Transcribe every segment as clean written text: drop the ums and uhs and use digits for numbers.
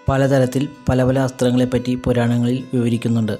പലതരത്തിൽ പല അസ്ത്രങ്ങളെപ്പറ്റി പുരാണങ്ങളിൽ വിവരിക്കുന്നുണ്ട്.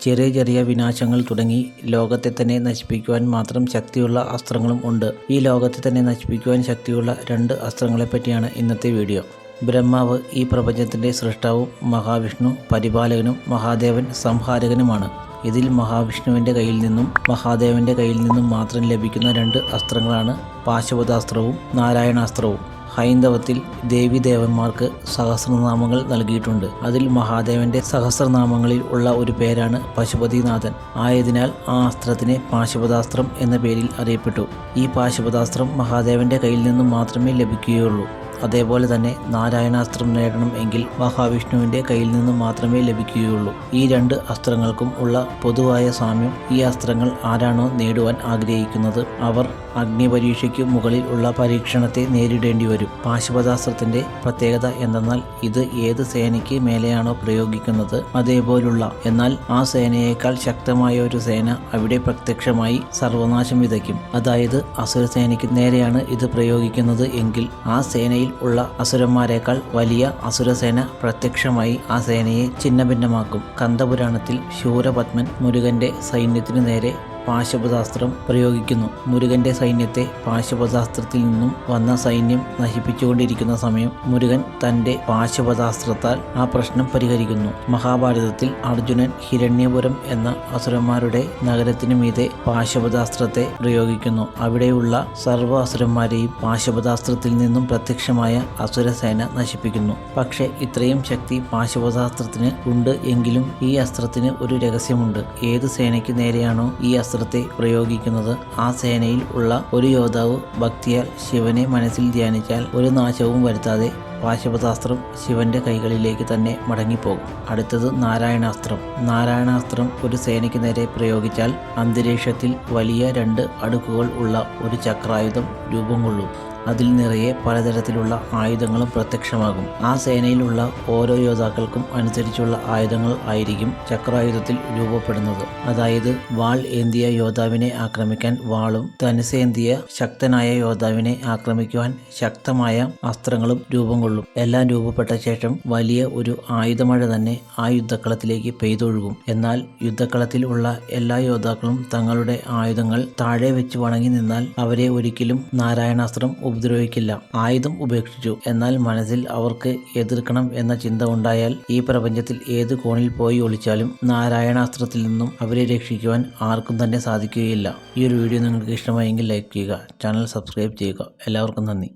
ചെറിയ ചെറിയ വിനാശങ്ങൾ തുടങ്ങി ലോകത്തെ തന്നെ നശിപ്പിക്കുവാൻ മാത്രം ശക്തിയുള്ള അസ്ത്രങ്ങളും ഉണ്ട്. ഈ ലോകത്തെ തന്നെ നശിപ്പിക്കുവാൻ ശക്തിയുള്ള 2 അസ്ത്രങ്ങളെപ്പറ്റിയാണ് ഇന്നത്തെ വീഡിയോ. ബ്രഹ്മാവ് ഈ പ്രപഞ്ചത്തിൻ്റെ സൃഷ്ടാവും മഹാവിഷ്ണു പരിപാലകനും മഹാദേവൻ സംഹാരകനുമാണ്. ഇതിൽ മഹാവിഷ്ണുവിൻ്റെ കയ്യിൽ നിന്നും മഹാദേവൻ്റെ കയ്യിൽ നിന്നും മാത്രം ലഭിക്കുന്ന 2 അസ്ത്രങ്ങളാണ് പാശുപതാസ്ത്രവും നാരായണാസ്ത്രവും. ഹൈന്ദവത്തിൽ ദേവീദേവന്മാർക്ക് സഹസ്രനാമങ്ങൾ നൽകിയിട്ടുണ്ട്. അതിൽ മഹാദേവന്റെ സഹസ്രനാമങ്ങളിൽ ഉള്ള ഒരു പേരാണ് പശുപതിനാഥൻ. ആയതിനാൽ ആ അസ്ത്രത്തിനെ പാശുപതാസ്ത്രം എന്ന പേരിൽ അറിയപ്പെട്ടു. ഈ പാശുപതാസ്ത്രം മഹാദേവന്റെ കയ്യിൽ നിന്നും മാത്രമേ ലഭിക്കുകയുള്ളൂ. അതേപോലെ തന്നെ നാരായണാസ്ത്രം നേടണം എങ്കിൽ മഹാവിഷ്ണുവിൻ്റെ കയ്യിൽ നിന്നും മാത്രമേ ലഭിക്കുകയുള്ളൂ. ഈ 2 അസ്ത്രങ്ങൾക്കും ഉള്ള പൊതുവായ സാമ്യം, ഈ അസ്ത്രങ്ങൾ ആരാണോ നേടുവാൻ ആഗ്രഹിക്കുന്നത് അവർ അഗ്നിപരീക്ഷയ്ക്ക് മുകളിൽ ഉള്ള പരീക്ഷണത്തെ നേരിടേണ്ടി വരും. പാശുപതാസ്ത്രത്തിൻ്റെ പ്രത്യേകത എന്തെന്നാൽ ഇത് ഏത് സേനയ്ക്ക് മേലെയാണോ പ്രയോഗിക്കുന്നത് അതേപോലുള്ള, എന്നാൽ ആ സേനയേക്കാൾ ശക്തമായ ഒരു സേന അവിടെ പ്രത്യക്ഷമായി സർവനാശം വിതയ്ക്കും. അതായത് അസുരസേനയ്ക്ക് നേരെയാണ് ഇത് പ്രയോഗിക്കുന്നത് എങ്കിൽ ആ സേനയിൽ ഉള്ള അസുരന്മാരെക്കാൾ വലിയ അസുരസേന പ്രത്യക്ഷമായി ആ സേനയെ ഛിന്നഭിന്നമാക്കും. കന്ദപുരാണത്തിൽ ശൂരപത്മൻ മുരുകന്റെ സൈന്യത്തിനു നേരെ പാശുപതാസ്ത്രം പ്രയോഗിക്കുന്നു. മുരുകന്റെ സൈന്യത്തെ പാശുപതാസ്ത്രത്തിൽ നിന്നും വന്ന സൈന്യം നശിപ്പിച്ചുകൊണ്ടിരിക്കുന്ന സമയം മുരുകൻ തന്റെ പാശുപതാസ്ത്രത്താൽ ആ പ്രശ്നം പരിഹരിക്കുന്നു. മഹാഭാരതത്തിൽ അർജുനൻ ഹിരണ്യപുരം എന്ന അസുരന്മാരുടെ നഗരത്തിനു മീതെ പാശുപതാസ്ത്രത്തെ പ്രയോഗിക്കുന്നു. അവിടെയുള്ള സർവ്വ അസുരന്മാരെയും പാശുപതാസ്ത്രത്തിൽ നിന്നും പ്രത്യക്ഷമായ അസുരസേന നശിപ്പിക്കുന്നു. പക്ഷേ ഇത്രയും ശക്തി പാശുപതാസ്ത്രത്തിന് ഉണ്ട് എങ്കിലും ഈ അസ്ത്രത്തിന് ഒരു രഹസ്യമുണ്ട്. ഏത് സേനയ്ക്ക് നേരെയാണോ ഈ അസ്ത്രത്തെ പ്രയോഗിക്കുന്നത് ആ സേനയിൽ ഉള്ള ഒരു യോദ്ധാവ് ഭക്തിയാൽ ശിവനെ മനസ്സിൽ ധ്യാനിച്ചാൽ ഒരു നാശവും വരുത്താതെ പാശുപതാസ്ത്രം ശിവന്റെ കൈകളിലേക്ക് തന്നെ മടങ്ങിപ്പോകും. അടുത്തത് നാരായണാസ്ത്രം. നാരായണാസ്ത്രം ഒരു സേനയ്ക്ക് നേരെ പ്രയോഗിച്ചാൽ അന്തരീക്ഷത്തിൽ വലിയ 2 അടുക്കുകൾ ഉള്ള ഒരു ചക്രായുധം രൂപം കൊള്ളും. അതിൽ നിറയെ പലതരത്തിലുള്ള ആയുധങ്ങളും പ്രത്യക്ഷമാകും. ആ സേനയിലുള്ള ഓരോ യോദ്ധാക്കൾക്കും അനുസരിച്ചുള്ള ആയുധങ്ങൾ ആയിരിക്കും ചക്രായുധത്തിൽ രൂപപ്പെടുന്നത്. അതായത് വാൾ ഏന്തിയ യോദ്ധാവിനെ ആക്രമിക്കാൻ വാളും ധനുസേന്തിയ ശക്തനായ യോദ്ധാവിനെ ആക്രമിക്കുവാൻ ശക്തമായ അസ്ത്രങ്ങളും രൂപം കൊള്ളും. എല്ലാം രൂപപ്പെട്ട ശേഷം വലിയ ഒരു ആയുധമഴ തന്നെ ആ യുദ്ധക്കളത്തിലേക്ക് പെയ്തൊഴുകും. എന്നാൽ യുദ്ധക്കളത്തിൽ ഉള്ള എല്ലാ യോദ്ധാക്കളും തങ്ങളുടെ ആയുധങ്ങൾ താഴെ വെച്ച് വണങ്ങി നിന്നാൽ അവരെ ഒരിക്കലും നാരായണാസ്ത്രം ഉപദ്രവിക്കില്ല. ആയുധം ഉപേക്ഷിച്ചു, എന്നാൽ മനസ്സിൽ അവർക്ക് എതിർക്കണം എന്ന ചിന്ത ഉണ്ടായാൽ ഈ പ്രപഞ്ചത്തിൽ ഏത് കോണിൽ പോയി ഒളിച്ചാലും നാരായണാസ്ത്രത്തിൽ നിന്നും അവരെ രക്ഷിക്കുവാൻ ആർക്കും തന്നെ സാധിക്കുകയില്ല. ഈ ഒരു വീഡിയോ നിങ്ങൾക്ക് ഇഷ്ടമായെങ്കിൽ ലൈക്ക് ചെയ്യുക, ചാനൽ സബ്സ്ക്രൈബ് ചെയ്യുക. എല്ലാവർക്കും നന്ദി.